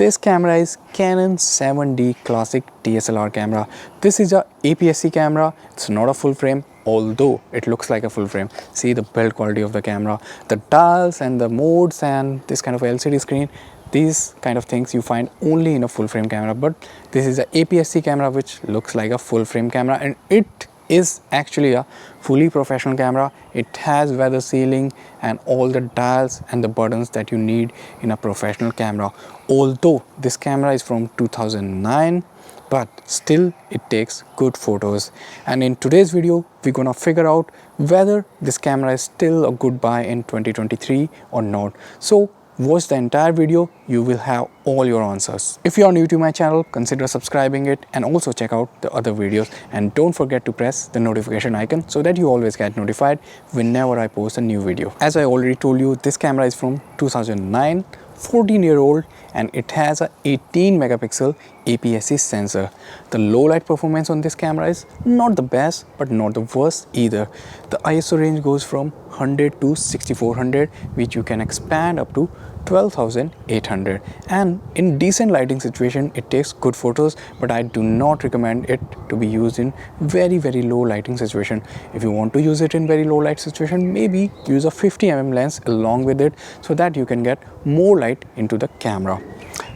This camera is Canon 7D Classic DSLR camera. This is a APS-C camera. It's not a full frame, although it looks like a full frame. See the build quality of the camera, the dials and the modes and this kind of LCD screen. These kind of things you find only in a full frame camera, but this is a APS-C camera which looks like a full frame camera, and it is actually a fully professional camera. It has weather sealing and all the dials and the buttons that you need in a professional camera. Although this camera is from 2009, but still it takes good photos. And in today's video we're gonna figure out whether this camera is still a good buy in 2023 or not. So watch the entire video, you will have all your answers. If you are new to my channel, consider subscribing it and also check out the other videos, and don't forget to press the notification icon so that you always get notified whenever I post a new video. As I already told you, this camera is from 2009, 14-year-old, and it has a 18 megapixel APS-C sensor. The low light performance on this camera is not the best but not the worst either. The ISO range goes from 100 to 6400, which you can expand up to 12,800, and in decent lighting situation it takes good photos, but I do not recommend it to be used in very low lighting situation. If you want to use it in very low light situation, maybe use a 50mm lens along with it so that you can get more light into the camera.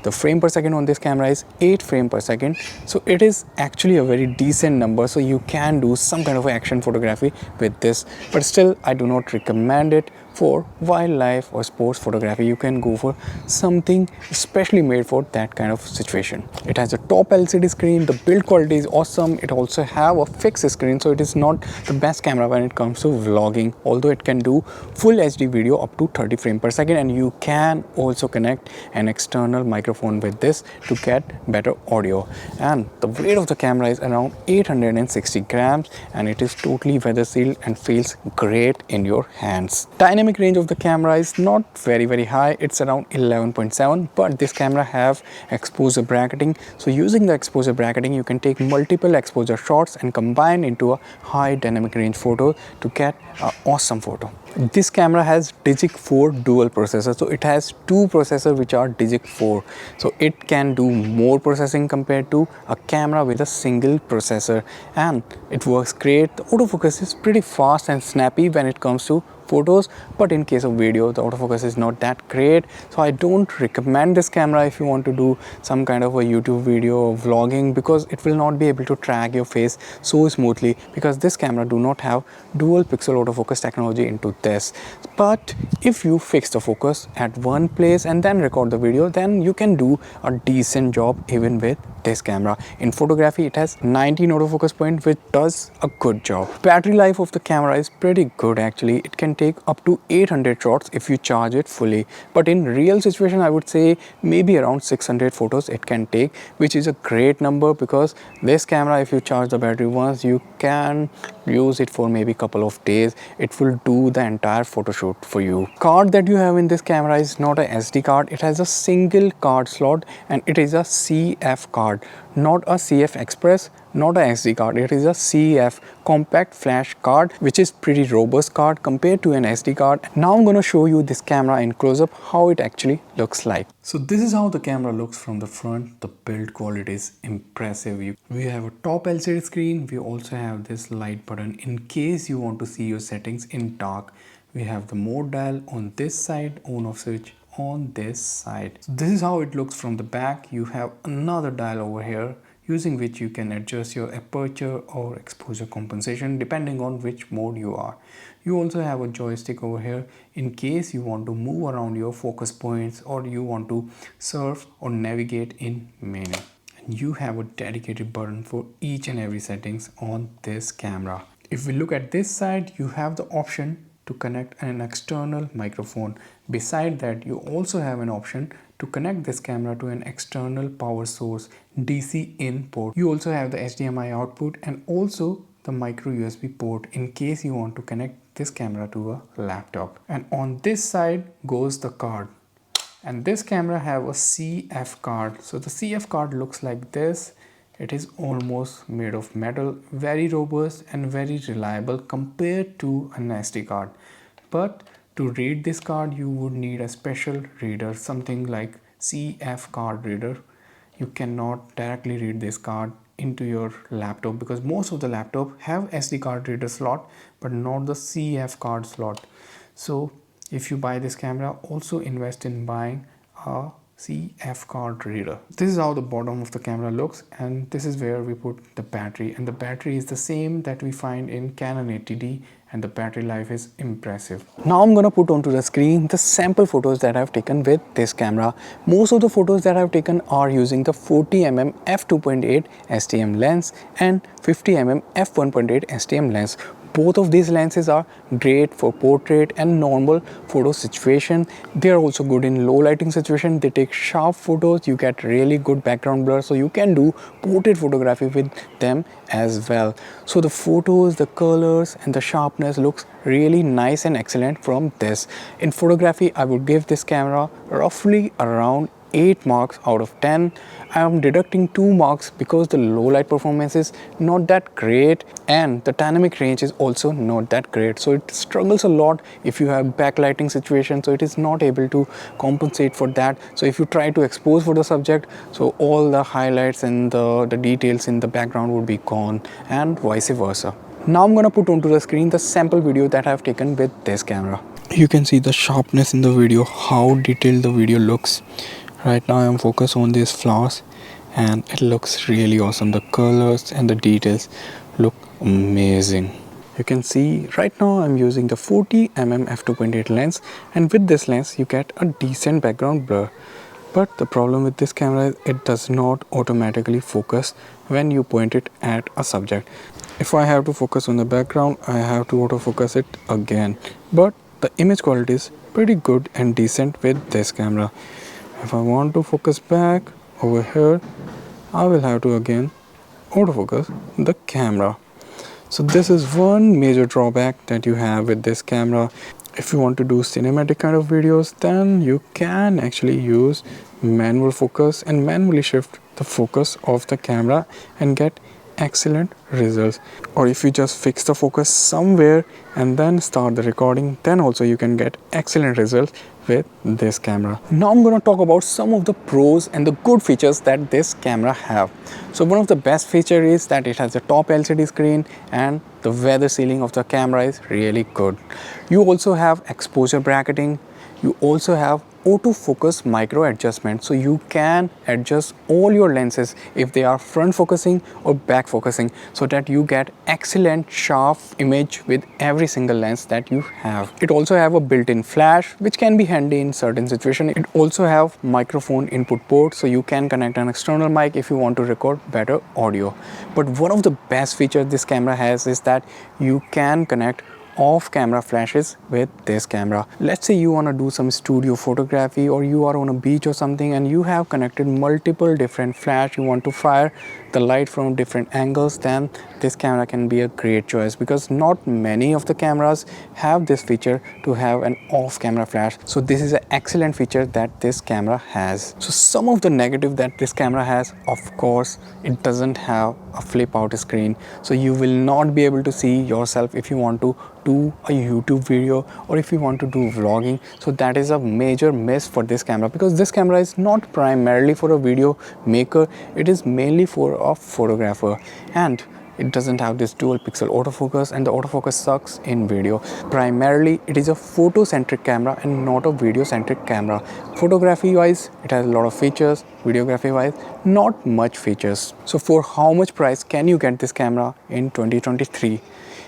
The frame per second on this camera is 8 frames per second, so it is actually a very decent number, so you can do some kind of action photography with this, but still I do not recommend it for wildlife or sports photography. You can go for something especially made for that kind of situation. It has a top LCD screen, the build quality is awesome. It also have a fixed screen, so it is not the best camera when it comes to vlogging, although it can do full HD video up to 30 frames per second, and you can also connect an external microphone with this to get better audio. And the weight of the camera is around 860 grams, and it is totally weather sealed and feels great in your hands. Dynamic range of the camera is not very high, it's around 11.7, but this camera have exposure bracketing, so using the exposure bracketing you can take multiple exposure shots and combine into a high dynamic range photo to get an awesome photo. This camera has Digic 4 dual processor, so it has two processors which are Digic 4, so it can do more processing compared to a camera with a single processor, and it works great. The autofocus is pretty fast and snappy when it comes to photos, but in case of video the autofocus is not that great, so I don't recommend this camera if you want to do some kind of a YouTube video or vlogging, because it will not be able to track your face so smoothly, because this camera do not have dual pixel autofocus technology into this. But if you fix the focus at one place and then record the video, then you can do a decent job even with this camera. In photography it has 19 autofocus point, which does a good job. Battery life of the camera is pretty good actually. It can take up to 800 shots if you charge it fully, but in real situation I would say maybe around 600 photos it can take, which is a great number, because this camera if you charge the battery once, you can use it for maybe couple of days. It will do the entire photo shoot for you. Card that you have in this camera is not a SD card, it has a single card slot, and it is a CF card, not a CF Express, not a SD card. It is a CF compact flash card, which is pretty robust card compared to an SD card. Now I'm going to show you this camera in close-up how it actually looks like. So this is how the camera looks from the front. The build quality is impressive. We have a top LCD screen. We also have this light button in case you want to see your settings in dark. We have the mode dial on this side, on off switch on this side. So this is how it looks from the back. You have another dial over here, using which you can adjust your aperture or exposure compensation depending on which mode you are. You also have a joystick over here in case you want to move around your focus points or you want to surf or navigate in menu. And you have a dedicated button for each and every settings on this camera. If we look at this side, you have the option to connect an external microphone. Beside that, you also have an option to connect this camera to an external power source DC in port. You also have the HDMI output and also the micro USB port in case you want to connect this camera to a laptop. And on this side goes the card, and this camera have a CF card. So the CF card looks like this. It is almost made of metal, very robust and very reliable compared to an SD card. But to read this card you would need a special reader, something like CF card reader. You cannot directly read this card into your laptop because most of the laptop have SD card reader slot but not the CF card slot. So if you buy this camera, also invest in buying a CF card reader. This is how the bottom of the camera looks, and this is where we put the battery, and the battery is the same that we find in Canon 80D, and the battery life is impressive. Now I'm gonna put onto the screen the sample photos that I've taken with this camera. Most of the photos that I've taken are using the 40mm f2.8 STM lens and 50mm f1.8 STM lens. Both of these lenses are great for portrait and normal photo situation. They are also good in low lighting situation. They take sharp photos. You get really good background blur, so you can do portrait photography with them as well. So the photos, the colors and the sharpness looks really nice and excellent from this. In photography, I would give this camera roughly around 8 marks out of 10. I am deducting 2 marks because the low light performance is not that great and the dynamic range is also not that great. So it struggles a lot if you have backlighting situation, so it is not able to compensate for that. So if you try to expose for the subject, so all the highlights and the details in the background would be gone and vice versa. Now I'm gonna put onto the screen the sample video that I have taken with this camera. You can see the sharpness in the video, how detailed the video looks. Right now I am focused on these flowers and it looks really awesome. The colors and the details look amazing. You can see right now I'm using the 40mm f2.8 lens, and with this lens you get a decent background blur. But the problem with this camera is it does not automatically focus when you point it at a subject. If I have to focus on the background, I have to autofocus it again. But the image quality is pretty good and decent with this camera. If I want to focus back over here, I will have to again autofocus the camera. So this is one major drawback that you have with this camera. If you want to do cinematic kind of videos, then you can actually use manual focus and manually shift the focus of the camera and get excellent results. Or if you just fix the focus somewhere and then start the recording, then also you can get excellent results with this camera. Now I'm going to talk about some of the pros and the good features that this camera have. So one of the best feature is that it has a top LCD screen and the weather sealing of the camera is really good. You also have exposure bracketing. You also have autofocus micro adjustment, so you can adjust all your lenses if they are front focusing or back focusing, so that you get excellent sharp image with every single lens that you have. It also have a built-in flash which can be handy in certain situations. It also have microphone input port, so you can connect an external mic if you want to record better audio. But one of the best features this camera has is that you can connect off camera flashes with this camera. Let's say you want to do some studio photography or you are on a beach or something and you have connected multiple different flash, you want to fire the light from different angles, then this camera can be a great choice because not many of the cameras have this feature to have an off camera flash. So this is an excellent feature that this camera has. So some of the negative that this camera has, of course, it doesn't have a flip out screen, so you will not be able to see yourself if you want to do a YouTube video or if you want to do vlogging. So that is a major miss for this camera, because this camera is not primarily for a video maker, it is mainly for a photographer, and it doesn't have this dual pixel autofocus, and the autofocus sucks in video. Primarily it is a photo centric camera and not a video centric camera. Photography wise it has a lot of features, videography wise not much features. So for how much price can you get this camera in 2023?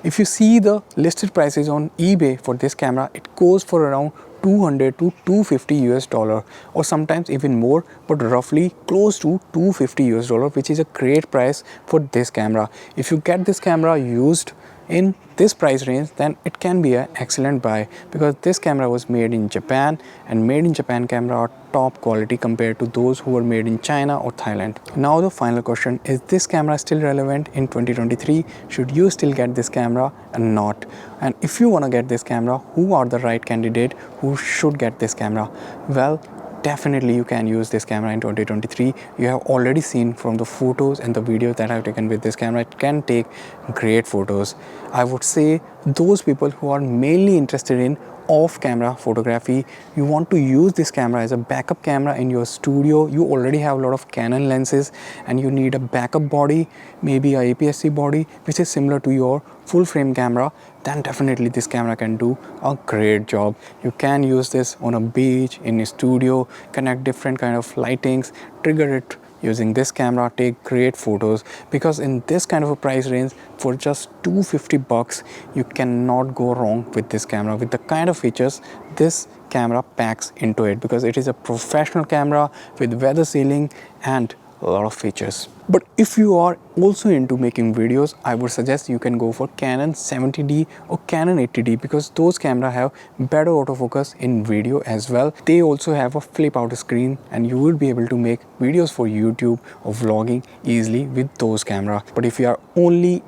If you see the listed prices on eBay for this camera, it goes for around 200 to 250 US dollar, or sometimes even more, but roughly close to 250 US dollar, which is a great price for this camera. If you get this camera used in this price range, then it can be an excellent buy, because this camera was made in Japan, and made in Japan camera are top quality compared to those who were made in China or Thailand. Now the final question, is this camera still relevant in 2023? Should you still get this camera or not? And if you want to get this camera, who are the right candidate who should get this camera? Well, definitely you can use this camera in 2023. You have already seen from the photos and the videos that I've taken with this camera, it can take great photos. I would say those people who are mainly interested in off camera photography, you want to use this camera as a backup camera in your studio, you already have a lot of Canon lenses and you need a backup body, maybe a APS-C body which is similar to your full frame camera, then definitely this camera can do a great job. You can use this on a beach, in a studio, connect different kind of lightings, trigger it using this camera, take great photos, because in this kind of a price range for just $250 you cannot go wrong with this camera, with the kind of features this camera packs into it, because it is a professional camera with weather sealing and a lot of features. But if you are also into making videos, I would suggest you can go for Canon 70D or Canon 80D, because those cameras have better autofocus in video as well. They also have a flip out screen and you will be able to make videos for YouTube or vlogging easily with those cameras. But if you are only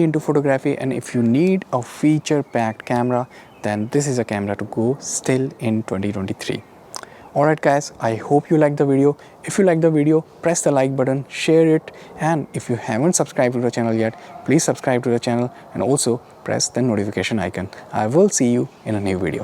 into photography and if you need a feature packed camera, then this is a camera to go still in 2023. Alright guys, I hope you liked the video. If you liked the video, press the like button, share it, and if you haven't subscribed to the channel yet, please subscribe to the channel and also press the notification icon. I will see you in a new video.